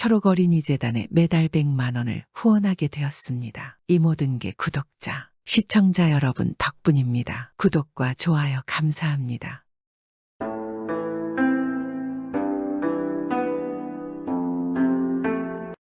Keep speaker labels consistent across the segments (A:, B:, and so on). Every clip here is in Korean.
A: 초록어린이재단에 매달 100만 원을 후원하게 되었습니다. 이 모든 게 구독자, 시청자 여러분 덕분입니다. 구독과 좋아요 감사합니다.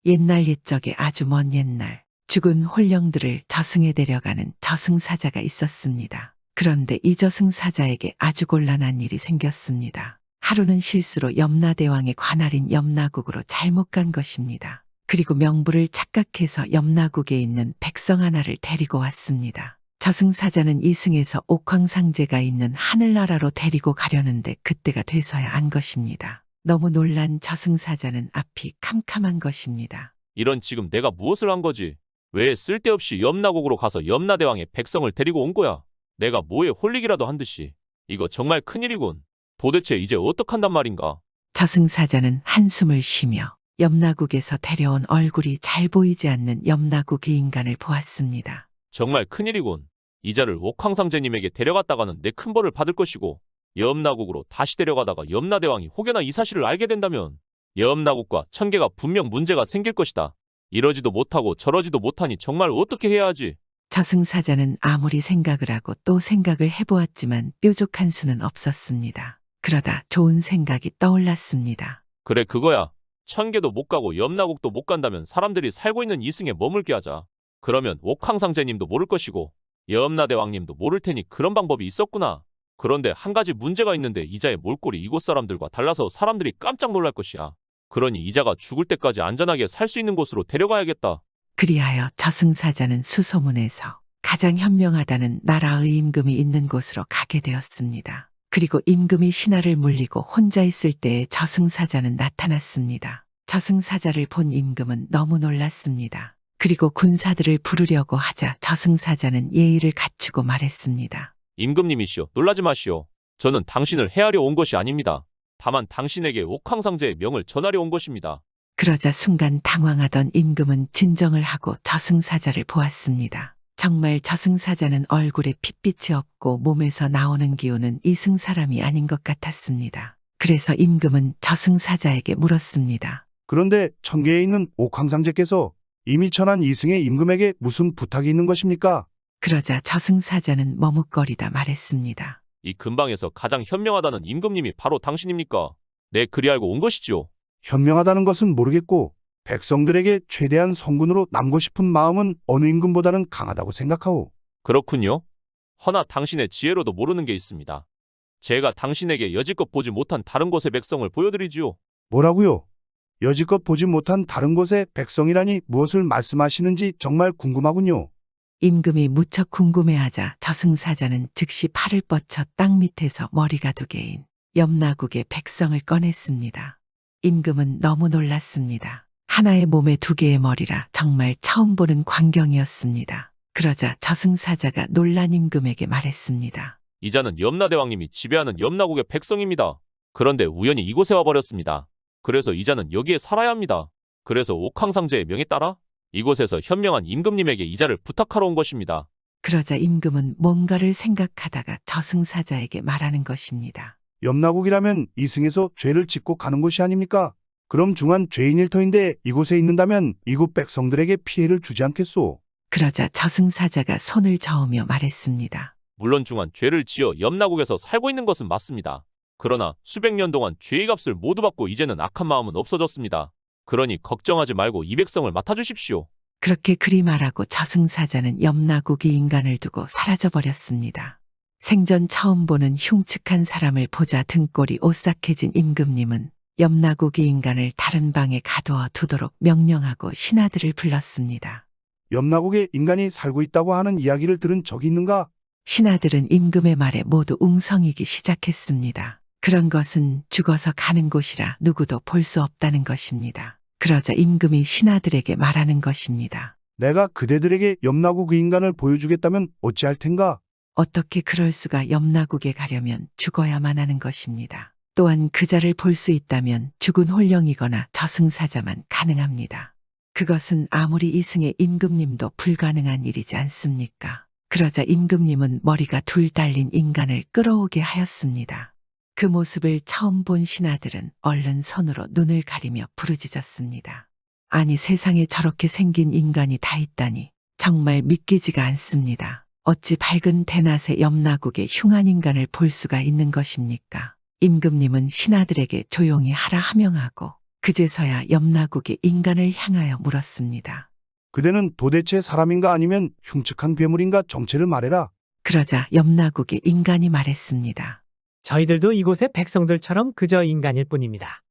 A: 옛날 옛적에 아주 먼 옛날 죽은 홀령들을 저승에 데려가는 저승사자가 있었습니다. 그런데 이 저승사자에게 아주 곤란한 일이 생겼습니다. 하루는 실수로 염라대왕의 관할인 염라국으로 잘못 간 것입니다. 그리고 명부를 착각해서 염라국에 있는 백성 하나를 데리고 왔습니다. 저승사자는 이승에서 옥황상제가 있는 하늘나라로 데리고 가려는데 그때가 돼서야 안 것입니다. 너무 놀란 저승사자는 앞이 캄캄한 것입니다.
B: 이런 지금 내가 무엇을 한 거지? 왜 쓸데없이 염라국으로 가서 염라대왕의 백성을 데리고 온 거야? 내가 뭐에 홀리기라도 한 듯이. 이거 정말 큰일이군. 도대체 이제 어떡한단 말인가?
A: 저승사자는 한숨을 쉬며 염라국에서 데려온 얼굴이 잘 보이지 않는 염라국의 인간을 보았습니다.
B: 정말 큰일이군. 이자를 옥황상제님에게 데려갔다가는 내 큰 벌을 받을 것이고 염라국으로 다시 데려가다가 염라대왕이 혹여나 이 사실을 알게 된다면 염라국과 천계가 분명 문제가 생길 것이다. 이러지도 못하고 저러지도 못하니 정말 어떻게 해야 하지?
A: 저승사자는 아무리 생각을 하고 또 생각을 해보았지만 뾰족한 수는 없었습니다. 그러다 좋은 생각이 떠올랐습니다.
B: 그래 그거야. 천계도 못 가고 염라국도 못 간다면 사람들이 살고 있는 이승에 머물게 하자. 그러면 옥황상제님도 모를 것이고 염라대왕님도 모를 테니 그런 방법이 있었구나. 그런데 한 가지 문제가 있는데 이자의 몰골이 이곳 사람들과 달라서 사람들이 깜짝 놀랄 것이야. 그러니 이자가 죽을 때까지 안전하게 살 수 있는 곳으로 데려가야겠다.
A: 그리하여 저승사자는 수소문에서 가장 현명하다는 나라의 임금이 있는 곳으로 가게 되었습니다. 그리고 임금이 신하를 물리고 혼자 있을 때에 저승사자는 나타났습니다. 저승사자를 본 임금은 너무 놀랐습니다. 그리고 군사들을 부르려고 하자 저승사자는 예의를 갖추고 말했습니다.
B: 임금님이시여, 놀라지 마시오. 저는 당신을 해하려 온 것이 아닙니다. 다만 당신에게 옥황상제의 명을 전하려 온 것입니다.
A: 그러자 순간 당황하던 임금은 진정을 하고 저승사자를 보았습니다. 정말 저승사자는 얼굴에 핏빛이 없고 몸에서 나오는 기운은 이승 사람이 아닌 것 같았습니다. 그래서 임금은 저승사자에게 물었습니다.
C: 그런데 천계에 있는 옥황상제께서 이미 천한 이승의 임금에게 무슨 부탁이 있는 것입니까?
A: 그러자 저승사자는 머뭇거리다 말했습니다.
B: 이 근방에서 가장 현명하다는 임금님이 바로 당신입니까? 네, 그리 알고 온 것이죠.
C: 현명하다는 것은 모르겠고 백성들에게 최대한 성군으로 남고 싶은 마음은 어느 임금보다는 강하다고 생각하오.
B: 그렇군요. 허나 당신의 지혜로도 모르는 게 있습니다. 제가 당신에게 여지껏 보지 못한 다른 곳의 백성을 보여드리지요.
C: 뭐라고요? 여지껏 보지 못한 다른 곳의 백성이라니 무엇을 말씀하시는지 정말 궁금하군요.
A: 임금이 무척 궁금해하자 저승사자는 즉시 팔을 뻗쳐 땅 밑에서 머리가 2개인 염라국의 백성을 꺼냈습니다. 임금은 너무 놀랐습니다. 하나의 몸에 2개의 머리라 정말 처음 보는 광경이었습니다. 그러자 저승사자가 놀란 임금에게 말했습니다.
B: 이자는 염라대왕님이 지배하는 염라국의 백성입니다. 그런데 우연히 이곳에 와버렸습니다. 그래서 이자는 여기에 살아야 합니다. 그래서 옥황상제의 명에 따라 이곳에서 현명한 임금님에게 이자를 부탁하러 온 것입니다.
A: 그러자 임금은 뭔가를 생각하다가 저승사자에게 말하는 것입니다.
C: 염라국이라면 이승에서 죄를 짓고 가는 곳이 아닙니까? 그럼 중한 죄인일 터인데 이곳에 있는다면 이곳 백성들에게 피해를 주지 않겠소?
A: 그러자 저승사자가 손을 저으며 말했습니다.
B: 물론 중한 죄를 지어 염라국에서 살고 있는 것은 맞습니다. 그러나 수백 년 동안 죄의 값을 모두 받고 이제는 악한 마음은 없어졌습니다. 그러니 걱정하지 말고 이 백성을 맡아주십시오.
A: 그렇게 그리 말하고 저승사자는 염라국의 인간을 두고 사라져버렸습니다. 생전 처음 보는 흉측한 사람을 보자 등골이 오싹해진 임금님은 염라국의 인간을 다른 방에 가두어 두도록 명령하고 신하들을 불렀습니다.
C: 염라국에 인간이 살고 있다고 하는 이야기를 들은 적이 있는가?
A: 신하들은 임금의 말에 모두 웅성이기 시작했습니다. 그런 것은 죽어서 가는 곳이라 누구도 볼 수 없다는 것입니다. 그러자 임금이 신하들에게 말하는 것입니다.
C: 내가 그대들에게 염라국의 인간을 보여주겠다면 어찌할 텐가?
A: 어떻게 그럴 수가. 염라국에 가려면 죽어야만 하는 것입니다. 또한 그자를 볼 수 있다면 죽은 홀령이거나 저승사자만 가능합니다. 그것은 아무리 이승의 임금님도 불가능한 일이지 않습니까? 그러자 임금님은 머리가 2 달린 인간을 끌어오게 하였습니다. 그 모습을 처음 본 신하들은 얼른 손으로 눈을 가리며 부르짖었습니다. 아니 세상에 저렇게 생긴 인간이 다 있다니 정말 믿기지가 않습니다. 어찌 밝은 대낮에 염라국의 흉한 인간을 볼 수가 있는 것입니까? 임금님은 신하들에게 조용히 하라 하명하고 그제서야 염라국의 인간을 향하여 물었습니다.
C: 그대는 도대체 사람인가 아니면 흉측한 괴물인가 정체를 말해라.
A: 그러자 염라국의 인간이 말했습니다.
D: 저희들도 이곳의 백성들처럼 그저 인간일 뿐입니다.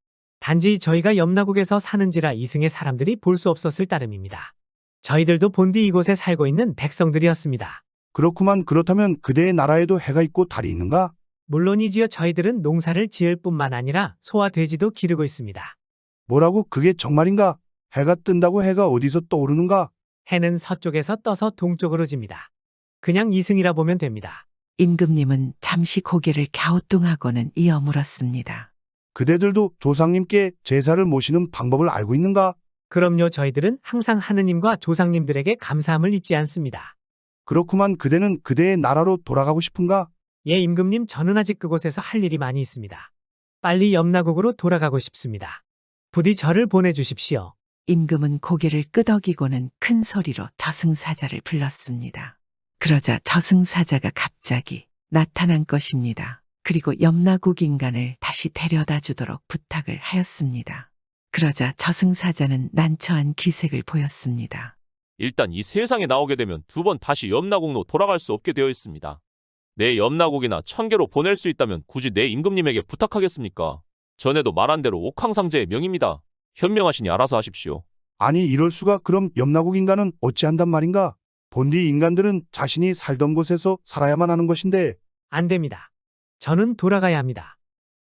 D: 단지 저희가 염라국에서 사는지라 이승의 사람들이 볼 수 없었을 따름입니다. 저희들도 본디 이곳에 살고 있는 백성들이었습니다.
C: 그렇구만. 그렇다면 그대의 나라에도 해가 있고 달이 있는가?
D: 물론이지요. 저희들은 농사를 지을 뿐만 아니라 소와 돼지도 기르고 있습니다.
C: 뭐라고? 그게 정말인가? 해가 뜬다고 해가 어디서 떠오르는가?
D: 해는 서쪽에서 떠서 동쪽으로 집니다. 그냥 이승이라 보면 됩니다.
A: 임금님은 잠시 고개를 갸우뚱하고는 이어 물었습니다.
C: 그대들도 조상님께 제사를 모시는 방법을 알고 있는가?
D: 그럼요. 저희들은 항상 하느님과 조상님들에게 감사함을 잊지 않습니다.
C: 그렇구만. 그대는 그대의 나라로 돌아가고 싶은가?
D: 예, 임금님, 저는 아직 그곳에서 할 일이 많이 있습니다. 빨리 염라국으로 돌아가고 싶습니다. 부디 저를 보내주십시오.
A: 임금은 고개를 끄덕이고는 큰 소리로 저승사자를 불렀습니다. 그러자 저승사자가 갑자기 나타난 것입니다. 그리고 염라국 인간을 다시 데려다 주도록 부탁을 하였습니다. 그러자 저승사자는 난처한 기색을 보였습니다.
B: 일단 이 세상에 나오게 되면 두 번 다시 염라국로 돌아갈 수 없게 되어 있습니다. 내 염라국이나 천계로 보낼 수 있다면 굳이 내 임금님에게 부탁하겠습니까? 전에도 말한 대로 옥황상제의 명입니다. 현명하시니 알아서 하십시오.
C: 아니 이럴 수가. 그럼 염라국 인간은 어찌한단 말인가? 본디 인간들은 자신이 살던 곳에서 살아야만 하는 것인데.
D: 안 됩니다. 저는 돌아가야 합니다.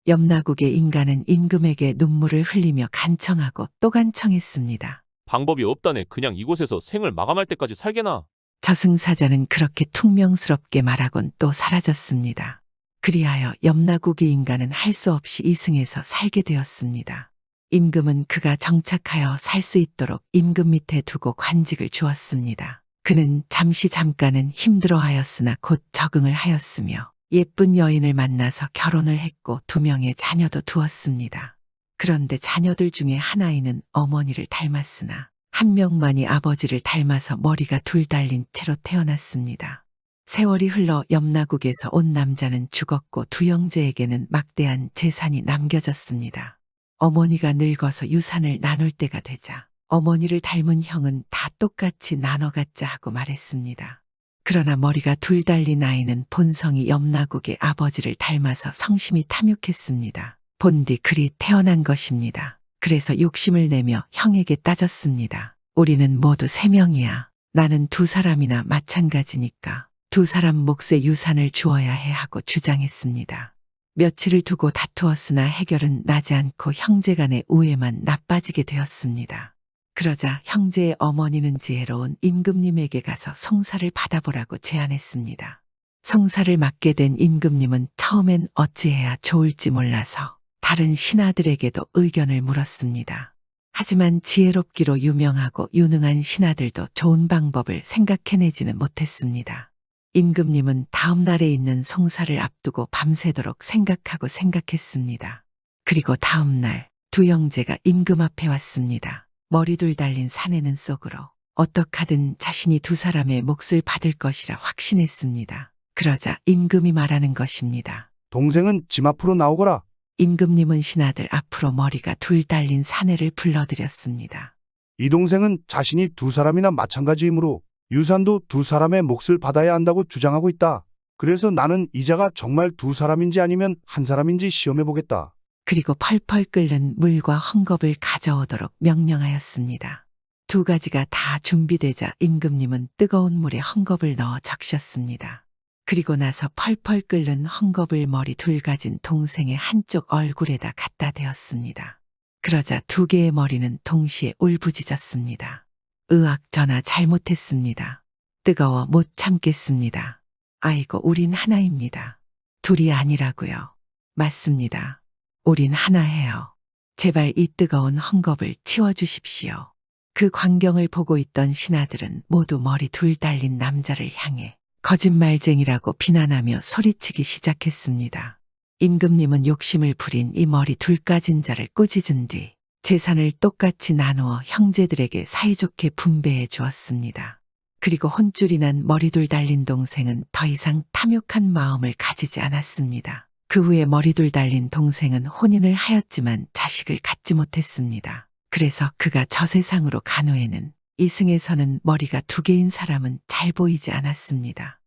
A: 염라국의 인간은 임금에게 눈물을 흘리며 간청하고 또 간청했습니다.
B: 방법이 없다네. 그냥 이곳에서 생을 마감할 때까지 살게나.
A: 저승사자는 그렇게 퉁명스럽게 말하곤 또 사라졌습니다. 그리하여 염라국의 인간은 할 수 없이 이승에서 살게 되었습니다. 임금은 그가 정착하여 살 수 있도록 임금 밑에 두고 관직을 주었습니다. 그는 잠깐은 힘들어하였으나 곧 적응을 하였으며 예쁜 여인을 만나서 결혼을 했고 2명의 자녀도 두었습니다. 그런데 자녀들 중에 한 아이는 어머니를 닮았으나 한 명만이 아버지를 닮아서 머리가 둘 달린 채로 태어났습니다. 세월이 흘러 염라국에서 온 남자는 죽었고 두 형제에게는 막대한 재산이 남겨졌습니다. 어머니가 늙어서 유산을 나눌 때가 되자 어머니를 닮은 형은 다 똑같이 나눠 갖자 하고 말했습니다. 그러나 머리가 둘 달린 아이는 본성이 염라국의 아버지를 닮아서 성심이 탐욕했습니다. 본디 그리 태어난 것입니다. 그래서 욕심을 내며 형에게 따졌습니다. 우리는 모두 3명이야. 나는 2사람이나 마찬가지니까 2사람 몫의 유산을 주어야 해 하고 주장했습니다. 며칠을 두고 다투었으나 해결은 나지 않고 형제 간의 우애만 나빠지게 되었습니다. 그러자 형제의 어머니는 지혜로운 임금님에게 가서 송사를 받아보라고 제안했습니다. 송사를 맡게 된 임금님은 처음엔 어찌해야 좋을지 몰라서 다른 신하들에게도 의견을 물었습니다. 하지만 지혜롭기로 유명하고 유능한 신하들도 좋은 방법을 생각해내지는 못했습니다. 임금님은 다음 날에 있는 송사를 앞두고 밤새도록 생각했습니다. 그리고 다음 날 2 형제가 임금 앞에 왔습니다. 머리 둘 달린 사내는 속으로 어떡하든 자신이 2사람의 몫을 받을 것이라 확신했습니다. 그러자 임금이 말하는 것입니다.
C: 동생은 짐 앞으로 나오거라.
A: 임금님은 신하들 앞으로 머리가 둘 달린 사내를 불러들였습니다.
C: 이 동생은 자신이 2사람이나 마찬가지이므로 유산도 2사람의 몫을 받아야 한다고 주장하고 있다. 그래서 나는 이자가 정말 2사람인지 아니면 1사람인지 시험해보겠다.
A: 그리고 펄펄 끓는 물과 헝겊을 가져오도록 명령하였습니다. 2 가지가 다 준비되자 임금님은 뜨거운 물에 헝겊을 넣어 적셨습니다. 그리고 나서 펄펄 끓는 헝겊을 머리 둘 가진 동생의 한쪽 얼굴에다 갖다 대었습니다. 그러자 2 개의 머리는 동시에 울부짖었습니다. 으악, 전하 잘못했습니다. 뜨거워 못 참겠습니다. 아이고, 우린 하나입니다. 둘이 아니라고요. 맞습니다. 우린 하나예요. 제발 이 뜨거운 헝겊을 치워주십시오. 그 광경을 보고 있던 신하들은 모두 머리 둘 달린 남자를 향해 거짓말쟁이라고 비난하며 소리치기 시작했습니다. 임금님은 욕심을 부린 이 머리 둘까진 자를 꾸짖은 뒤 재산을 똑같이 나누어 형제들에게 사이좋게 분배해 주었습니다. 그리고 혼쭐이 난 머리둘 달린 동생은 더 이상 탐욕한 마음을 가지지 않았습니다. 그 후에 머리둘 달린 동생은 혼인을 하였지만 자식을 갖지 못했습니다. 그래서 그가 저 세상으로 간 후에는 이승에서는 머리가 두 개인 사람은 잘 보이지 않았습니다.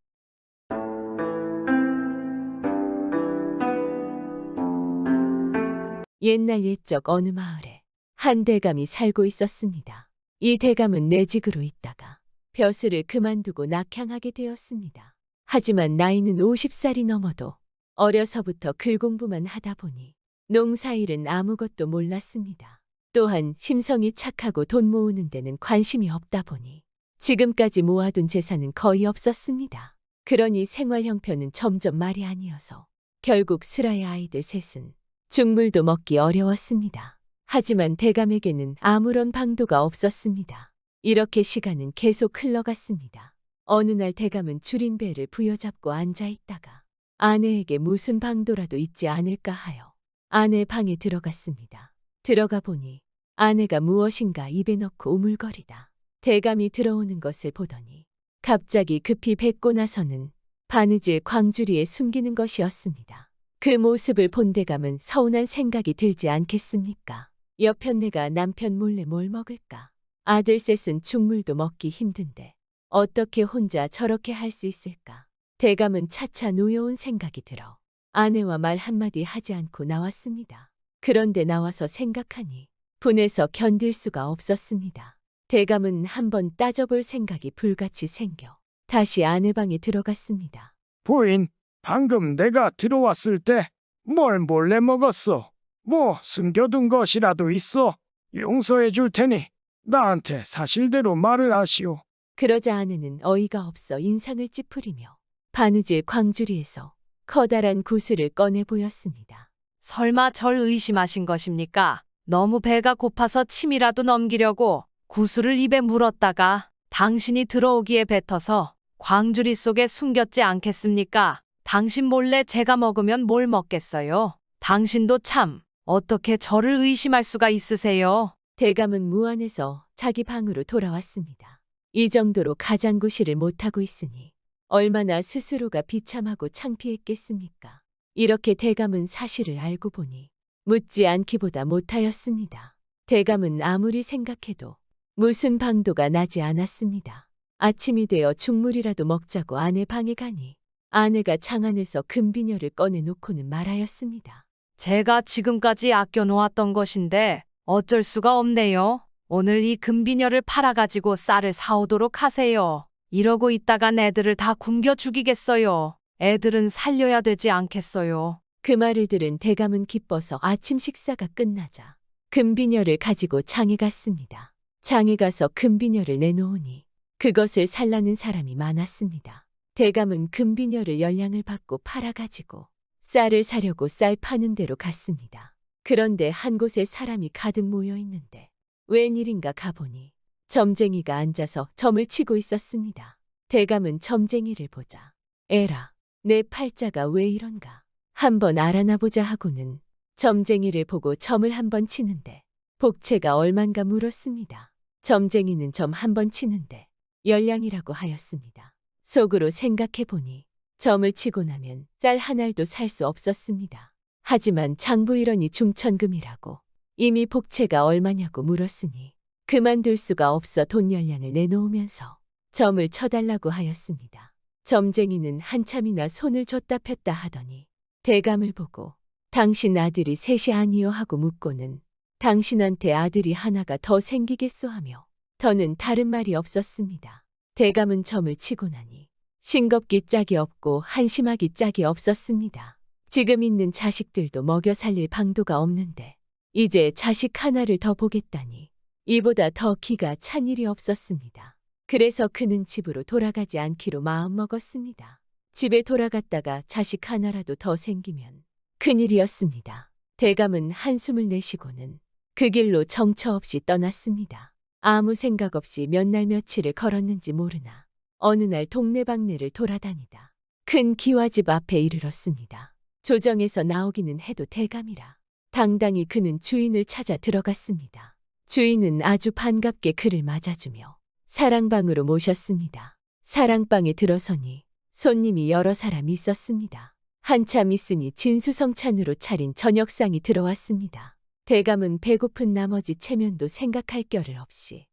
E: 옛날 옛적 어느 마을에 한 대감이 살고 있었습니다. 이 대감은 내직으로 있다가 벼슬을 그만두고 낙향하게 되었습니다. 하지만 나이는 50살이 넘어도 어려서부터 글 공부만 하다 보니 농사일은 아무것도 몰랐습니다. 또한 심성이 착하고 돈 모으는 데는 관심이 없다 보니 지금까지 모아둔 재산은 거의 없었습니다. 그러니 생활 형편은 점점 말이 아니어서 결국 슬아의 아이들 셋은 죽물도 먹기 어려웠습니다. 하지만 대감에게는 아무런 방도가 없었습니다. 이렇게 시간은 계속 흘러갔습니다. 어느 날 대감은 줄인 배를 부여잡고 앉아 있다가 아내에게 무슨 방도라도 있지 않을까 하여 아내 방에 들어갔습니다. 들어가 보니 아내가 무엇인가 입에 넣고 우물거리다 대감이 들어오는 것을 보더니 갑자기 급히 뱉고 나서는 바느질 광주리에 숨기는 것이었습니다. 그 모습을 본 대감은 서운한 생각이 들지 않겠습니까? 여편네가 남편 몰래 뭘 먹을까? 아들 셋은 죽물도 먹기 힘든데 어떻게 혼자 저렇게 할 수 있을까? 대감은 차차 노여운 생각이 들어 아내와 말 한마디 하지 않고 나왔습니다. 그런데 나와서 생각하니 분해서 견딜 수가 없었습니다. 대감은 한번 따져볼 생각이 불같이 생겨 다시 아내 방에 들어갔습니다.
F: 부인, 방금 내가 들어왔을 때 뭘 몰래 먹었어? 뭐 숨겨둔 것이라도 있어? 용서해 줄 테니 나한테 사실대로 말을 하시오.
E: 그러자 아내는 어이가 없어 인상을 찌푸리며 바느질 광주리에서 커다란 구슬을 꺼내 보였습니다.
G: 설마 절 의심하신 것입니까? 너무 배가 고파서 침이라도 넘기려고 구슬을 입에 물었다가 당신이 들어오기에 뱉어서 광주리 속에 숨겼지 않겠습니까? 당신 몰래 제가 먹으면 뭘 먹겠어요? 당신도 참 어떻게 저를 의심할 수가 있으세요?
E: 대감은 무안해서 자기 방으로 돌아왔습니다. 이 정도로 가장구실을 못하고 있으니 얼마나 스스로가 비참하고 창피했겠습니까? 이렇게 대감은 사실을 알고 보니 묻지 않기보다 못하였습니다. 대감은 아무리 생각해도 무슨 방도가 나지 않았습니다. 아침이 되어 죽물이라도 먹자고 아내 방에 가니 아내가 장안에서 금비녀를 꺼내놓고는 말하였습니다.
G: 제가 지금까지 아껴놓았던 것인데 어쩔 수가 없네요. 오늘 이 금비녀를 팔아가지고 쌀을 사오도록 하세요. 이러고 있다간 애들을 다 굶겨 죽이겠어요. 애들은 살려야 되지 않겠어요.
E: 그 말을 들은 대감은 기뻐서 아침 식사가 끝나자 금비녀를 가지고 장에 갔습니다. 장에 가서 금비녀를 내놓으니 그것을 살라는 사람이 많았습니다. 대감은 금비녀를 열량을 받고 팔아가지고 쌀을 사려고 쌀 파는 데로 갔습니다. 그런데 한 곳에 사람이 가득 모여 있는데 웬일인가 가보니 점쟁이가 앉아서 점을 치고 있었습니다. 대감은 점쟁이를 보자 에라, 내 팔자가 왜 이런가 한번 알아나보자 하고는 점쟁이를 보고 점을 한번 치는데 복채가 얼만가 물었습니다. 점쟁이는 점 한번 치는데 열량이라고 하였습니다. 속으로 생각해보니 점을 치고 나면 쌀 한 알도 살 수 없었습니다. 하지만 장부일원이 중천금이라고 이미 복채가 얼마냐고 물었으니 그만둘 수가 없어 돈 열량을 내놓으면서 점을 쳐달라고 하였습니다. 점쟁이는 한참이나 손을 줬다 폈다 하더니 대감을 보고 당신 아들이 셋이 아니요 하고 묻고는 당신한테 아들이 하나가 더 생기겠소 하며 더는 다른 말이 없었습니다. 대감은 점을 치고 나니 싱겁기 짝이 없고 한심하기 짝이 없었습니다. 지금 있는 자식들도 먹여 살릴 방도가 없는데 이제 자식 하나를 더 보겠다니 이보다 더 기가 찬 일이 없었습니다. 그래서 그는 집으로 돌아가지 않기로 마음먹었습니다. 집에 돌아갔다가 자식 하나라도 더 생기면 큰일이었습니다. 대감은 한숨을 내쉬고는 그 길로 정처 없이 떠났습니다. 아무 생각 없이 몇 날 며칠을 걸었는지 모르나 어느 날 동네방네를 돌아다니다 큰 기와집 앞에 이르렀습니다. 조정에서 나오기는 해도 대감이라 당당히 그는 주인을 찾아 들어갔습니다. 주인은 아주 반갑게 그를 맞아주며 사랑방으로 모셨습니다. 사랑방에 들어서니 손님이 여러 사람 있었습니다. 한참 있으니 진수성찬으로 차린 저녁상이 들어왔습니다. 대감은 배고픈 나머지 체면도 생각할 겨를 없이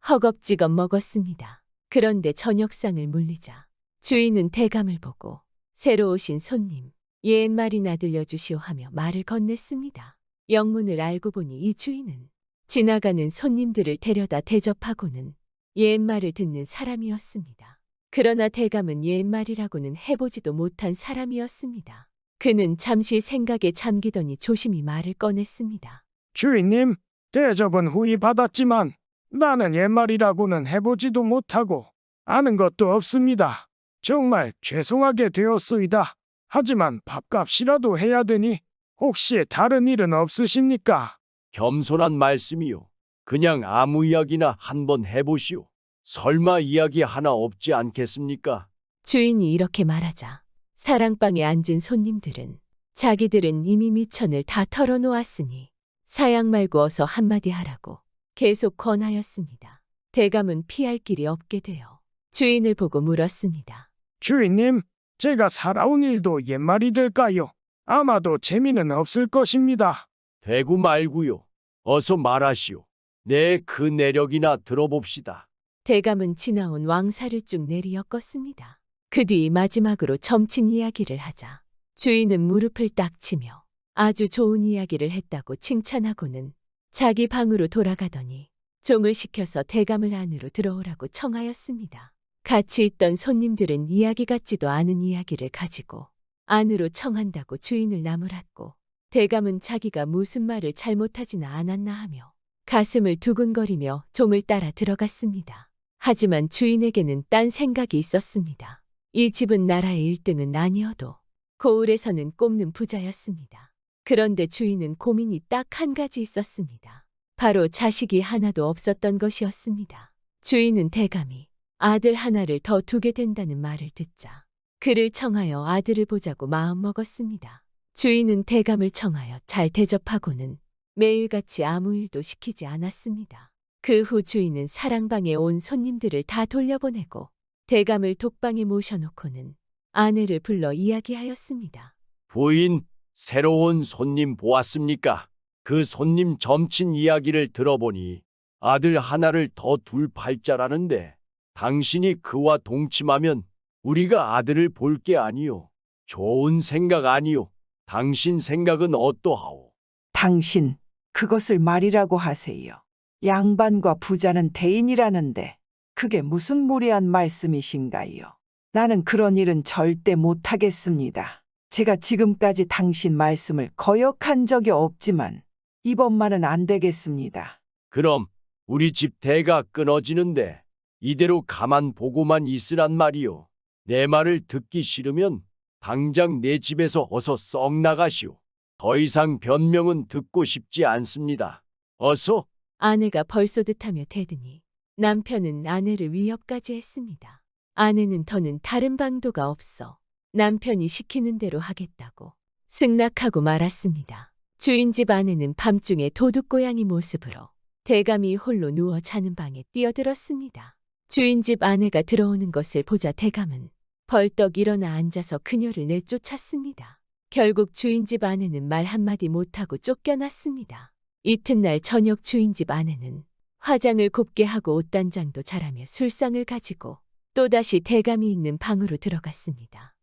E: 허겁지겁 먹었습니다. 그런데 저녁상을 물리자 주인은 대감을 보고 새로 오신 손님 옛 말이나 들려주시오 하며 말을 건넸습니다. 영문을 알고 보니 이 주인은 지나가는 손님들을 데려다 대접하고는 옛 말을 듣는 사람이었습니다. 그러나 대감은 옛 말이라고는 해보지도 못한 사람이었습니다. 그는 잠시 생각에 잠기더니 조심히 말을 꺼냈습니다.
F: 주인님, 대접은 후히 받았지만 나는 옛말이라고는 해보지도 못하고 아는 것도 없습니다. 정말 죄송하게 되었소이다. 하지만 밥값이라도 해야 되니 혹시 다른 일은 없으십니까?
H: 겸손한 말씀이요. 그냥 아무 이야기나 한번 해보시오. 설마 이야기 하나 없지 않겠습니까?
E: 주인이 이렇게 말하자 사랑방에 앉은 손님들은 자기들은 이미 미천을 다 털어놓았으니 사양 말고 어서 한마디 하라고 계속 권하였습니다. 대감은 피할 길이 없게 되어 주인을 보고 물었습니다.
F: 주인님, 제가 살아온 일도 옛말이 될까요? 아마도 재미는 없을 것입니다.
H: 되고 말고요. 어서 말하시오. 내 그 내력이나 들어봅시다.
E: 대감은 지나온 왕사를 쭉 내리엮었습니다. 그 뒤 마지막으로 점친 이야기를 하자 주인은 무릎을 딱 치며 아주 좋은 이야기를 했다고 칭찬하고는 자기 방으로 돌아가더니 종을 시켜서 대감을 안으로 들어오라고 청하였습니다. 같이 있던 손님들은 이야기 같지도 않은 이야기를 가지고 안으로 청한다고 주인을 나무랐고 대감은 자기가 무슨 말을 잘못하지는 않았나 하며 가슴을 두근거리며 종을 따라 들어갔습니다. 하지만 주인에게는 딴 생각이 있었습니다. 이 집은 나라의 1등은 아니어도 고을에서는 꼽는 부자였습니다. 그런데 주인은 고민이 딱 한 가지 있었습니다. 바로 자식이 하나도 없었던 것이었습니다. 주인은 대감이 아들 하나를 더 두게 된다는 말을 듣자 그를 청하여 아들을 보자고 마음먹었습니다. 주인은 대감을 청하여 잘 대접하고는 매일같이 아무 일도 시키지 않았습니다. 그 후 주인은 사랑방에 온 손님들을 다 돌려보내고 대감을 독방에 모셔놓고는 아내를 불러 이야기하였습니다.
H: 부인, 새로운 손님 보았습니까? 그 손님 점친 이야기를 들어보니 아들 하나를 더 둘 팔자라는데 당신이 그와 동침하면 우리가 아들을 볼 게 아니요. 좋은 생각 아니요. 당신 생각은 어떠하오?
A: 당신, 그것을 말이라고 하세요. 양반과 부자는 대인이라는데 그게 무슨 무례한 말씀이신가요? 나는 그런 일은 절대 못하겠습니다. 제가 지금까지 당신 말씀을 거역한 적이 없지만 이번만은 안 되겠습니다.
H: 그럼 우리 집 대가 끊어지는데 이대로 가만 보고만 있으란 말이요. 내 말을 듣기 싫으면 당장 내 집에서 어서 썩 나가시오. 더 이상 변명은 듣고 싶지 않습니다. 어서.
E: 아내가 벌쏘듯하며 대드니 남편은 아내를 위협까지 했습니다. 아내는 더는 다른 방도가 없어 남편이 시키는 대로 하겠다고 승낙하고 말았습니다. 주인집 아내는 밤중에 도둑고양이 모습으로 대감이 홀로 누워 자는 방에 뛰어들었습니다. 주인집 아내가 들어오는 것을 보자 대감은 벌떡 일어나 앉아서 그녀를 내쫓았습니다. 결국 주인집 아내는 말 한마디 못하고 쫓겨났습니다. 이튿날 저녁 주인집 아내는 화장을 곱게 하고 옷단장도 잘하며 술상을 가지고 또다시 대감이 있는 방으로 들어갔습니다.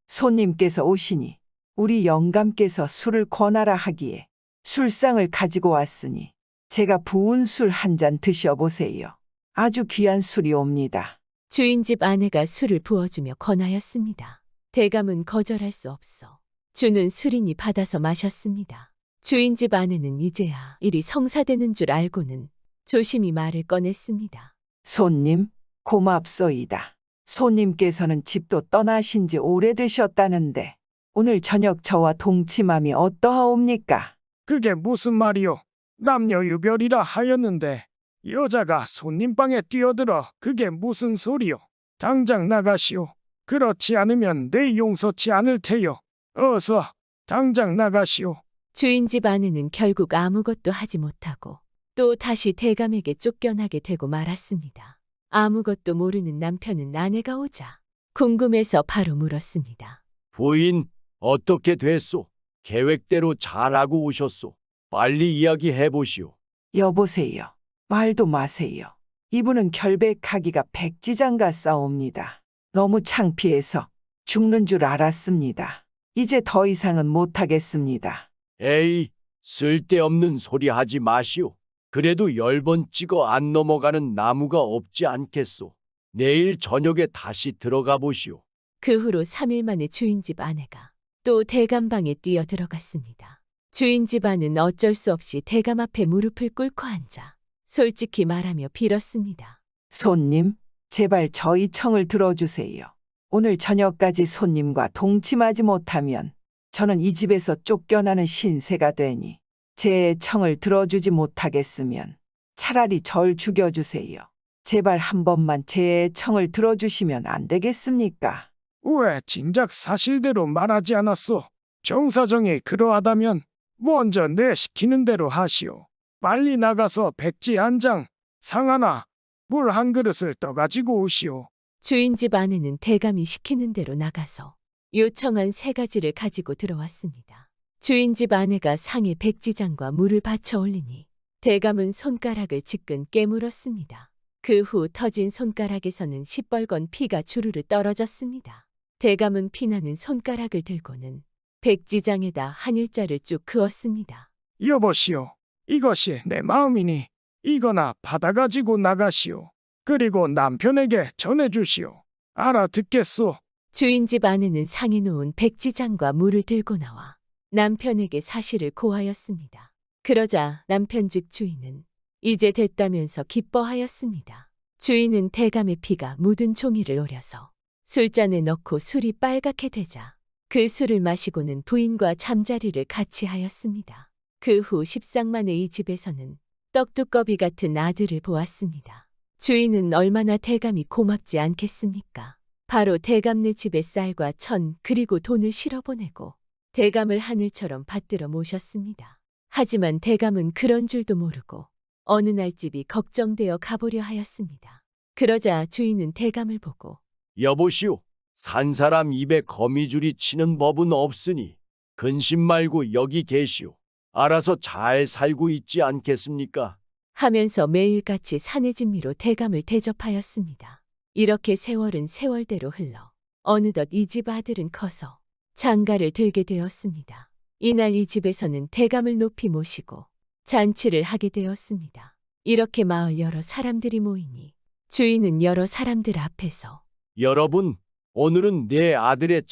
A: 손님께서 오시니 우리 영감께서 술을 권하라 하기에 술상을 가지고 왔으니 제가 부은 술 한 잔 드셔보세요. 아주 귀한 술이옵니다.
E: 주인집 아내가 술을 부어주며 권하였습니다. 대감은 거절할 수 없어 주는 술이니 받아서 마셨습니다. 주인집 아내는 이제야 일이 성사되는 줄 알고는 조심히 말을 꺼냈습니다.
A: 손님, 고맙소이다. 손님께서는 집도 떠나신 지 오래되셨다는데 오늘 저녁 저와 동침함이 어떠하옵니까?
F: 그게 무슨 말이요? 남녀유별이라 하였는데 여자가 손님방에 뛰어들어 그게 무슨 소리요? 당장 나가시오. 그렇지 않으면 내 용서치 않을 테요. 어서 당장 나가시오.
E: 주인 집 아내는 결국 아무것도 하지 못하고 또 다시 대감에게 쫓겨나게 되고 말았습니다. 아무것도 모르는 남편은 아내가 오자 궁금해서 바로 물었습니다.
H: 부인, 어떻게 됐소? 계획대로 잘하고 오셨소. 빨리 이야기해 보시오.
A: 여보세요. 말도 마세요. 이분은 결백하기가 백지장과 싸웁니다. 너무 창피해서 죽는 줄 알았습니다. 이제 더 이상은 못하겠습니다.
H: 에이, 쓸데없는 소리 하지 마시오. 그래도 10번 찍어 안 넘어가는 나무가 없지 않겠소. 내일 저녁에 다시 들어가 보시오.
E: 그 후로 3일 만에 주인 집 아내가 또 대감방에 뛰어 들어갔습니다. 주인 집 아는 어쩔 수 없이 대감 앞에 무릎을 꿇고 앉아 솔직히 말하며 빌었습니다.
A: 손님, 제발 저희 청을 들어주세요. 오늘 저녁까지 손님과 동침하지 못하면 저는 이 집에서 쫓겨나는 신세가 되니 제 청을 들어주지 못하겠으면 차라리 절 죽여주세요. 제발 한 번만 제 청을 들어주시면 안 되겠습니까?
F: 왜 진작 사실대로 말하지 않았소? 정사정이 그러하다면 먼저 내 시키는 대로 하시오. 빨리 나가서 백지 한 장, 상 하나, 물 한 그릇을 떠가지고 오시오.
E: 주인 집 아내는 대감이 시키는 대로 나가서 요청한 3가지를 가지고 들어왔습니다. 주인 집 아내가 상에 백지장과 물을 받쳐 올리니 대감은 손가락을 지끈 깨물었습니다. 그 후 터진 손가락에서는 시뻘건 피가 주르르 떨어졌습니다. 대감은 피나는 손가락을 들고는 백지장에다 한 일자를 쭉 그었습니다.
F: 여보시오, 이것이 내 마음이니 이거나 받아가지고 나가시오. 그리고 남편에게 전해주시오. 알아듣겠소?
E: 주인 집 아내는 상에 놓은 백지장과 물을 들고 나와 남편에게 사실을 고하였습니다. 그러자 남편 즉 주인은 이제 됐다면서 기뻐하였습니다. 주인은 대감의 피가 묻은 종이를 오려서 술잔에 넣고 술이 빨갛게 되자 그 술을 마시고는 부인과 잠자리를 같이 하였습니다. 그 후 10상 만에 이 집에서는 떡두꺼비 같은 아들을 보았습니다. 주인은 얼마나 대감이 고맙지 않겠습니까? 바로 대감네 집에 쌀과 천 그리고 돈을 실어보내고 대감을 하늘처럼 받들어 모셨습니다. 하지만 대감은 그런 줄도 모르고 어느 날 집이 걱정되어 가보려 하였습니다. 그러자 주인은 대감을 보고
H: 여보시오, 산 사람 입에 거미줄이 치는 법은 없으니 근심 말고 여기 계시오. 알아서 잘 살고 있지 않겠습니까?
E: 하면서 매일같이 사내 진미로 대감을 대접하였습니다. 이렇게 세월은 세월대로 흘러 어느덧 이 집 아들은 커서 장가를 들게 되었습니다. 이날 이 집에서는 대감을 높이 모시고 잔치를 하게 되었습니다. 이렇게 마을 여러 사람들이 모이니 주인은 여러 사람들 앞에서
H: 여러분, 오늘은 내 아들의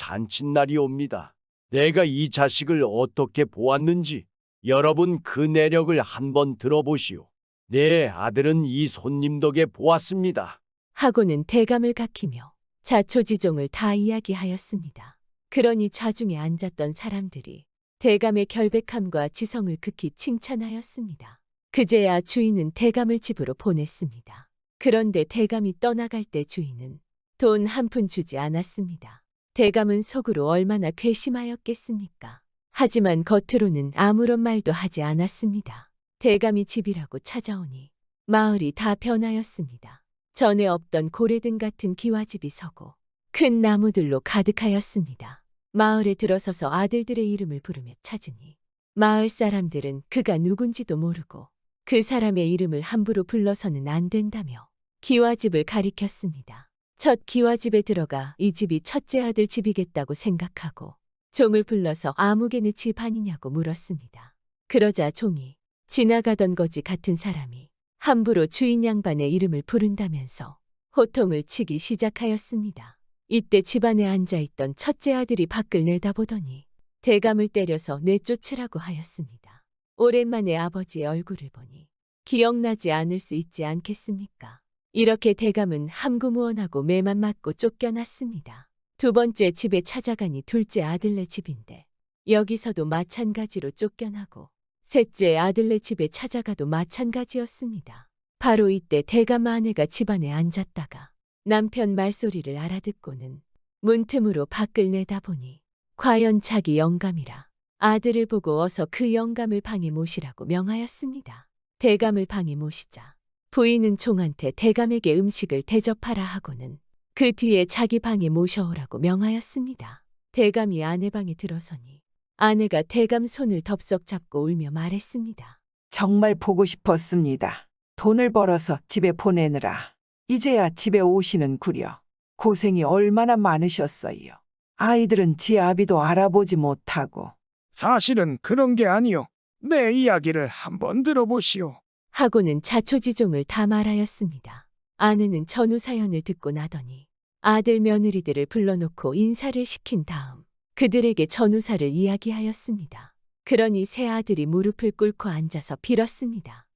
H: 잔칫날이옵니다. 내가 이 자식을 어떻게 보았는지 여러분 그 내력을 한번 들어보시오. 내 아들은 이 손님 덕에 보았습니다.
E: 하고는 대감을 가키며 자초지종을 다 이야기하였습니다. 그러니 좌중에 앉았던 사람들이 대감의 결백함과 지성을 극히 칭찬하였습니다. 그제야 주인은 대감을 집으로 보냈습니다. 그런데 대감이 떠나갈 때 주인은 돈 한 푼 주지 않았습니다. 대감은 속으로 얼마나 괘씸하였겠습니까? 하지만 겉으로는 아무런 말도 하지 않았습니다. 대감이 집이라고 찾아오니 마을이 다 변하였습니다. 전에 없던 고래등 같은 기와집이 서고 큰 나무들로 가득하였습니다. 마을에 들어서서 아들들의 이름을 부르며 찾으니 마을 사람들은 그가 누군지도 모르고 그 사람의 이름을 함부로 불러서는 안 된다며 기와집을 가리켰습니다. 첫 기와집에 들어가 이 집이 첫째 아들 집이겠다고 생각하고 종을 불러서 아무개네 집 아니냐고 물었습니다. 그러자 종이 지나가던 거지 같은 사람이 함부로 주인 양반의 이름을 부른다면서 호통을 치기 시작하였습니다. 이때 집안에 앉아있던 첫째 아들이 밖을 내다보더니 대감을 때려서 내쫓으라고 하였습니다. 오랜만에 아버지의 얼굴을 보니 기억나지 않을 수 있지 않겠습니까? 이렇게 대감은 함구무언하고 매만 맞고 쫓겨났습니다. 두 번째 집에 찾아가니 둘째 아들네 집인데 여기서도 마찬가지로 쫓겨나고 셋째 아들네 집에 찾아가도 마찬가지였습니다. 바로 이때 대감 아내가 집안에 앉았다가 남편 말소리를 알아듣고는 문틈으로 밖을 내다보니 과연 자기 영감이라 아들을 보고 어서 그 영감을 방에 모시라고 명하였습니다. 대감을 방에 모시자 부인은 종한테 대감에게 음식을 대접하라 하고는 그 뒤에 자기 방에 모셔오라고 명하였습니다. 대감이 아내 방에 들어서니 아내가 대감 손을 덥석 잡고 울며 말했습니다.
A: 정말 보고 싶었습니다. 돈을 벌어서 집에 보내느라 이제야 집에 오시는구려. 고생이 얼마나 많으셨어요. 아이들은 지 아비도 알아보지 못하고.
F: 사실은 그런 게 아니요. 내 이야기를 한번 들어보시오.
E: 하고는 자초지종을 다 말하였습니다. 아내는 전후 사연을 듣고 나더니 아들 며느리들을 불러놓고 인사를 시킨 다음 그들에게 전후사를 이야기하였습니다. 그러니 세 아들이 무릎을 꿇고 앉아서 빌었습니다.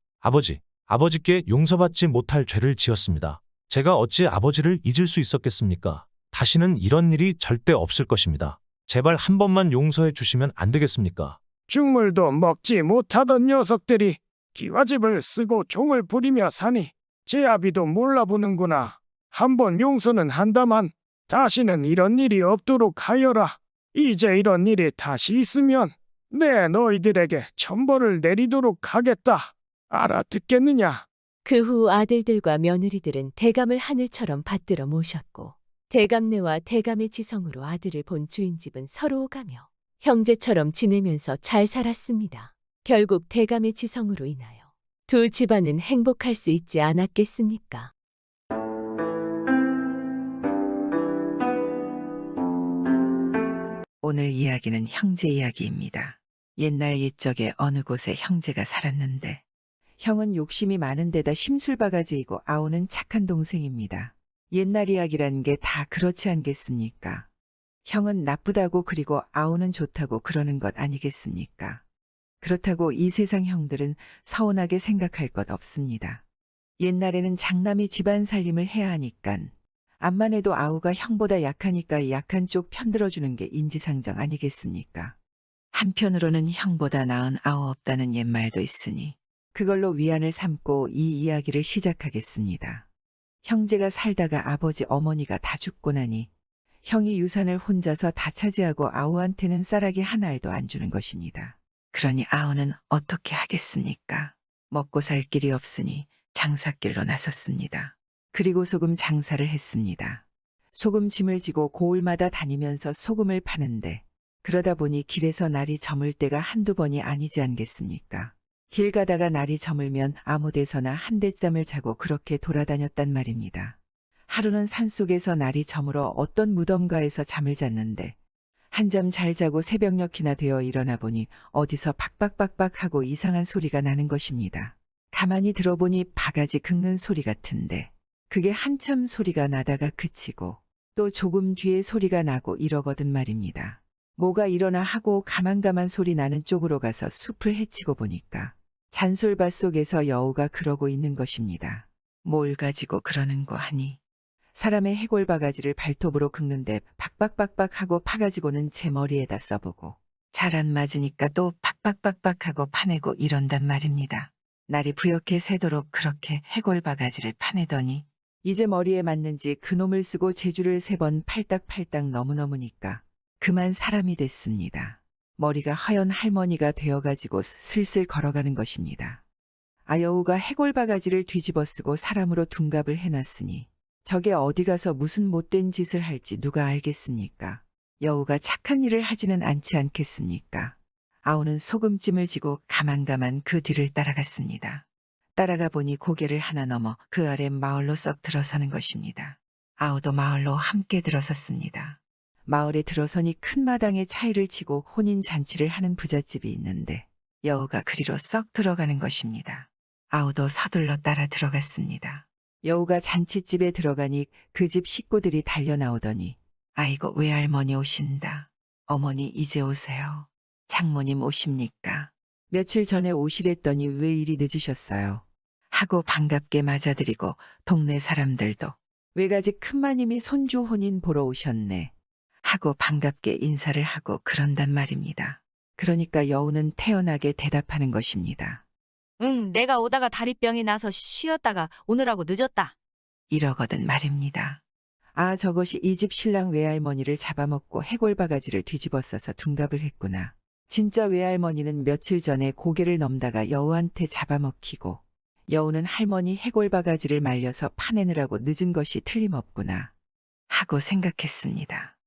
I: 아버지께 용서받지 못할 죄를 지었습니다. 제가 어찌 아버지를 잊을 수 있었겠습니까? 다시는 이런 일이 절대 없을 것입니다. 제발 한 번만 용서해 주시면 안 되겠습니까?
F: 죽물도 먹지 못하던 녀석들이 기와집을 쓰고 종을 부리며 사니 제 아비도 몰라보는구나. 한번 용서는 한다만 다시는 이런 일이 없도록 하여라. 이제 이런 일이 다시 있으면 내 너희들에게 천벌을 내리도록 하겠다. 알아듣겠느냐?
E: 그 후 아들들과 며느리들은 대감을 하늘처럼 받들어 모셨고 대감네와 대감의 지성으로 아들을 본 주인집은 서로 오가며 형제처럼 지내면서 잘 살았습니다. 결국 대감의 지성으로 인하여 두 집안은 행복할 수 있지 않았겠습니까?
A: 오늘 이야기는 형제 이야기입니다. 옛날 옛적에 어느 곳에 형제가 살았는데 형은 욕심이 많은 데다 심술바가지이고 아우는 착한 동생입니다. 옛날 이야기란 게 다 그렇지 않겠습니까? 형은 나쁘다고 그리고 아우는 좋다고 그러는 것 아니겠습니까? 그렇다고 이 세상 형들은 서운하게 생각할 것 없습니다. 옛날에는 장남이 집안 살림을 해야 하니깐 암만 해도 아우가 형보다 약하니까 약한 쪽 편들어주는 게 인지상정 아니겠습니까? 한편으로는 형보다 나은 아우 없다는 옛말도 있으니 그걸로 위안을 삼고 이 이야기를 시작하겠습니다. 형제가 살다가 아버지 어머니가 다 죽고 나니 형이 유산을 혼자서 다 차지하고 아우한테는 쌀아기 한 알도 안 주는 것입니다. 그러니 아우는 어떻게 하겠습니까? 먹고 살 길이 없으니 장사길로 나섰습니다. 그리고 소금 장사를 했습니다. 소금 짐을 지고 고을마다 다니면서 소금을 파는데 그러다 보니 길에서 날이 저물 때가 한두 번이 아니지 않겠습니까? 길 가다가 날이 저물면 아무 데서나 한 대짬을 자고 그렇게 돌아다녔단 말입니다. 하루는 산속에서 날이 저물어 어떤 무덤가에서 잠을 잤는데 한잠 잘 자고 새벽녘이나 되어 일어나 보니 어디서 박박박박 하고 이상한 소리가 나는 것입니다. 가만히 들어보니 바가지 긁는 소리 같은데 그게 한참 소리가 나다가 그치고 또 조금 뒤에 소리가 나고 이러거든 말입니다. 뭐가 일어나 하고 가만가만 소리 나는 쪽으로 가서 숲을 헤치고 보니까 잔솔밭 속에서 여우가 그러고 있는 것입니다. 뭘 가지고 그러는고 하니 사람의 해골 바가지를 발톱으로 긁는데 박박박박 하고 파가지고는 제 머리에다 써보고 잘 안 맞으니까 또 박박박박 하고 파내고 이런단 말입니다. 날이 부옇게 새도록 그렇게 해골 바가지를 파내더니 이제 머리에 맞는지 그놈을 쓰고 제주를 3번 팔딱팔딱 너무너무니까 그만 사람이 됐습니다. 머리가 하얀 할머니가 되어가지고 슬슬 걸어가는 것입니다. 아여우가 해골 바가지를 뒤집어 쓰고 사람으로 둔갑을 해놨으니 저게 어디 가서 무슨 못된 짓을 할지 누가 알겠습니까? 여우가 착한 일을 하지는 않지 않겠습니까? 아우는 소금찜을 지고 가만가만 그 뒤를 따라갔습니다. 따라가 보니 고개를 하나 넘어 그 아래 마을로 썩 들어서는 것입니다. 아우도 마을로 함께 들어섰습니다. 마을에 들어서니 큰 마당에 차이를 치고 혼인잔치를 하는 부잣집이 있는데 여우가 그리로 썩 들어가는 것입니다. 아우도 서둘러 따라 들어갔습니다. 여우가 잔치집에 들어가니 그 집 식구들이 달려나오더니 아이고 외할머니 오신다. 어머니 이제 오세요. 장모님 오십니까? 며칠 전에 오시랬더니 왜 이리 늦으셨어요? 하고 반갑게 맞아드리고 동네 사람들도 외가지 큰마님이 손주 혼인 보러 오셨네. 하고 반갑게 인사를 하고 그런단 말입니다. 그러니까 여우는 태연하게 대답하는 것입니다.
J: 응, 내가 오다가 다리병이 나서 쉬었다가 오느라고 늦었다.
A: 이러거든 말입니다. 아, 저것이 이 집 신랑 외할머니를 잡아먹고 해골바가지를 뒤집어 써서 둔갑을 했구나. 진짜 외할머니는 며칠 전에 고개를 넘다가 여우한테 잡아먹히고 여우는 할머니 해골바가지를 말려서 파내느라고 늦은 것이 틀림없구나 하고 생각했습니다.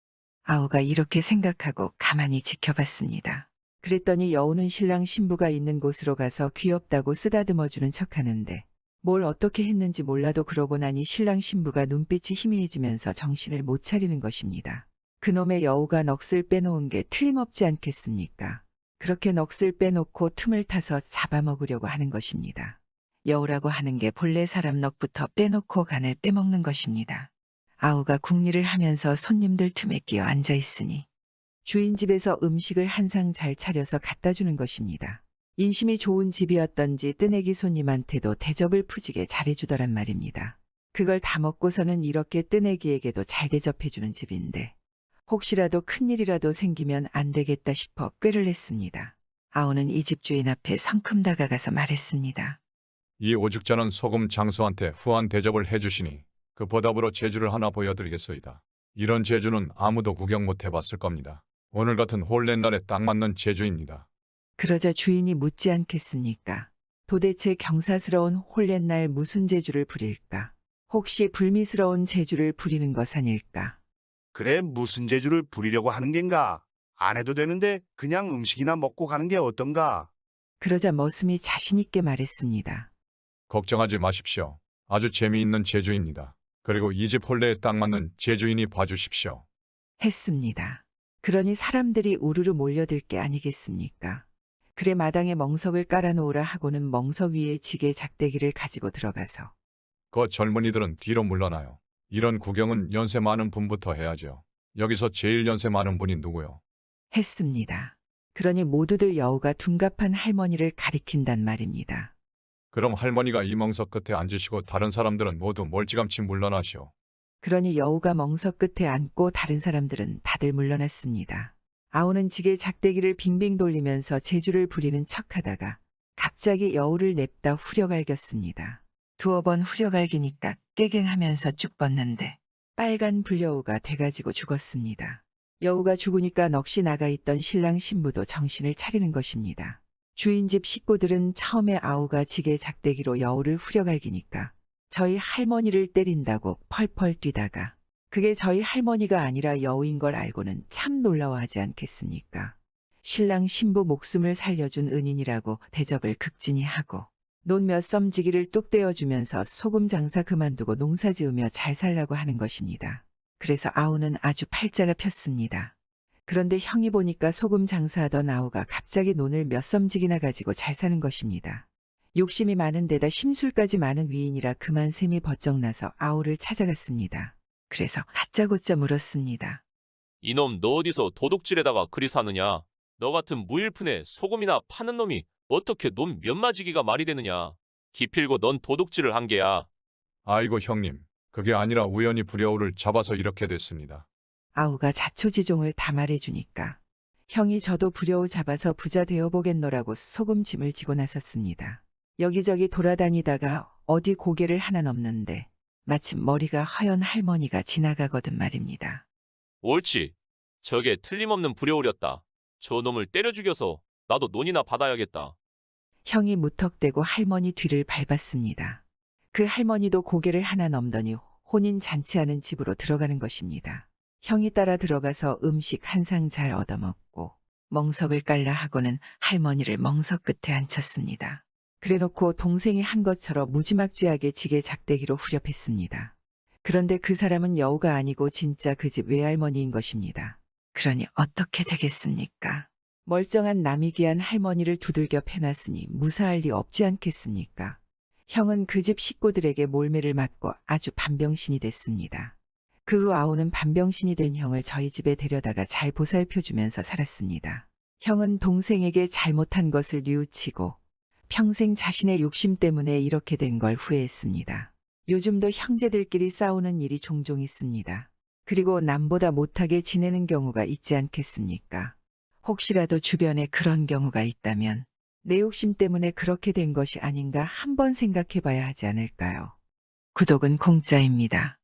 A: 아우가 이렇게 생각하고 가만히 지켜봤습니다. 그랬더니 여우는 신랑 신부가 있는 곳으로 가서 귀엽다고 쓰다듬어주는 척하는데 뭘 어떻게 했는지 몰라도 그러고 나니 신랑 신부가 눈빛이 희미해지면서 정신을 못 차리는 것입니다. 그놈의 여우가 넋을 빼놓은 게 틀림없지 않겠습니까? 그렇게 넋을 빼놓고 틈을 타서 잡아먹으려고 하는 것입니다. 여우라고 하는 게 본래 사람 넋부터 빼놓고 간을 빼먹는 것입니다. 아우가 궁리를 하면서 손님들 틈에 끼어 앉아 있으니 주인 집에서 음식을 한 상 잘 차려서 갖다 주는 것입니다. 인심이 좋은 집이었던지 뜨내기 손님한테도 대접을 푸지게 잘해주더란 말입니다. 그걸 다 먹고서는 이렇게 뜨내기에게도 잘 대접해주는 집인데 혹시라도 큰일이라도 생기면 안 되겠다 싶어 꾀를 냈습니다. 아우는 이 집 주인 앞에 성큼 다가가서 말했습니다.
J: 이 오죽자는 소금 장수한테 후한 대접을 해주시니 그 보답으로 제주를 하나 보여드리겠소이다. 이런 제주는 아무도 구경 못 해봤을 겁니다. 오늘 같은 홀렌날에 딱 맞는 제주입니다.
A: 그러자 주인이 묻지 않겠습니까? 도대체 경사스러운 홀렛날 무슨 제주를 부릴까? 혹시 불미스러운 제주를 부리는 것 아닐까?
C: 그래, 무슨 재주를 부리려고 하는 겐가? 안 해도 되는데 그냥 음식이나 먹고 가는 게 어떤가?
A: 그러자 머슴이 자신있게 말했습니다.
J: 걱정하지 마십시오. 아주 재미있는 제주입니다. 그리고 이 집 홀레에 딱 맞는 제주인이 봐주십시오.
A: 했습니다. 그러니 사람들이 우르르 몰려들 게 아니겠습니까? 그래 마당에 멍석을 깔아놓으라 하고는 멍석 위에 지게 작대기를 가지고 들어가서
J: 그 젊은이들은 뒤로 물러나요. 이런 구경은 연세 많은 분부터 해야죠. 여기서 제일 연세 많은 분이 누구요?
A: 했습니다. 그러니 모두들 여우가 둔갑한 할머니를 가리킨단 말입니다.
J: 그럼 할머니가 이 멍석 끝에 앉으시고 다른 사람들은 모두 멀찌감치 물러나시오.
A: 그러니 여우가 멍석 끝에 앉고 다른 사람들은 다들 물러났습니다. 아우는 지게 작대기를 빙빙 돌리면서 제주를 부리는 척하다가 갑자기 여우를 냅다 후려갈겼습니다. 두어 번 후려갈기니까 깨갱하면서 쭉 뻗는데 빨간 불여우가 돼가지고 죽었습니다. 여우가 죽으니까 넋이 나가 있던 신랑 신부도 정신을 차리는 것입니다. 주인 집 식구들은 처음에 아우가 지게 작대기로 여우를 후려갈기니까 저희 할머니를 때린다고 펄펄 뛰다가 그게 저희 할머니가 아니라 여우인 걸 알고는 참 놀라워하지 않겠습니까? 신랑 신부 목숨을 살려준 은인이라고 대접을 극진히 하고 논 몇 썸지기를 뚝 떼어주면서 소금 장사 그만두고 농사 지으며 잘 살라고 하는 것입니다. 그래서 아우는 아주 팔자가 폈습니다. 그런데 형이 보니까 소금 장사하던 아우가 갑자기 논을 몇 썸지기나 가지고 잘 사는 것입니다. 욕심이 많은 데다 심술까지 많은 위인이라 그만 셈이 버쩍 나서 아우를 찾아갔습니다. 그래서 다짜고짜 물었습니다.
B: 이놈 너 어디서 도둑질에다가 그리 사느냐? 너 같은 무일푼에 소금이나 파는 놈이 어떻게 놈 몇마지기가 말이 되느냐? 기필고 넌 도둑질을 한 게야.
J: 아이고 형님, 그게 아니라 우연히 불여우를 잡아서 이렇게 됐습니다.
A: 아우가 자초지종을 다 말해주니까 형이 저도 불여우 잡아서 부자 되어보겠노라고 소금짐을 지고 나섰습니다. 여기저기 돌아다니다가 어디 고개를 하나 넘는데 마침 머리가 허연 할머니가 지나가거든 말입니다.
B: 옳지. 저게 틀림없는 불효우렸다. 저 놈을 때려 죽여서 나도 논이나 받아야겠다.
A: 형이 무턱대고 할머니 뒤를 밟았습니다. 그 할머니도 고개를 하나 넘더니 혼인 잔치하는 집으로 들어가는 것입니다. 형이 따라 들어가서 음식 한 상 잘 얻어먹고 멍석을 깔라 하고는 할머니를 멍석 끝에 앉혔습니다. 그래놓고 동생이 한 것처럼 무지막지하게 지게 작대기로 후렵했습니다. 그런데 그 사람은 여우가 아니고 진짜 그 집 외할머니인 것입니다. 그러니 어떻게 되겠습니까? 멀쩡한 남이 귀한 할머니를 두들겨 패놨으니 무사할 리 없지 않겠습니까? 형은 그 집 식구들에게 몰매를 맞고 아주 반병신이 됐습니다. 그 후 아우는 반병신이 된 형을 저희 집에 데려다가 잘 보살펴주면서 살았습니다. 형은 동생에게 잘못한 것을 뉘우치고 평생 자신의 욕심 때문에 이렇게 된 걸 후회했습니다. 요즘도 형제들끼리 싸우는 일이 종종 있습니다. 그리고 남보다 못하게 지내는 경우가 있지 않겠습니까? 혹시라도 주변에 그런 경우가 있다면 내 욕심 때문에 그렇게 된 것이 아닌가 한번 생각해 봐야 하지 않을까요? 구독은 공짜입니다.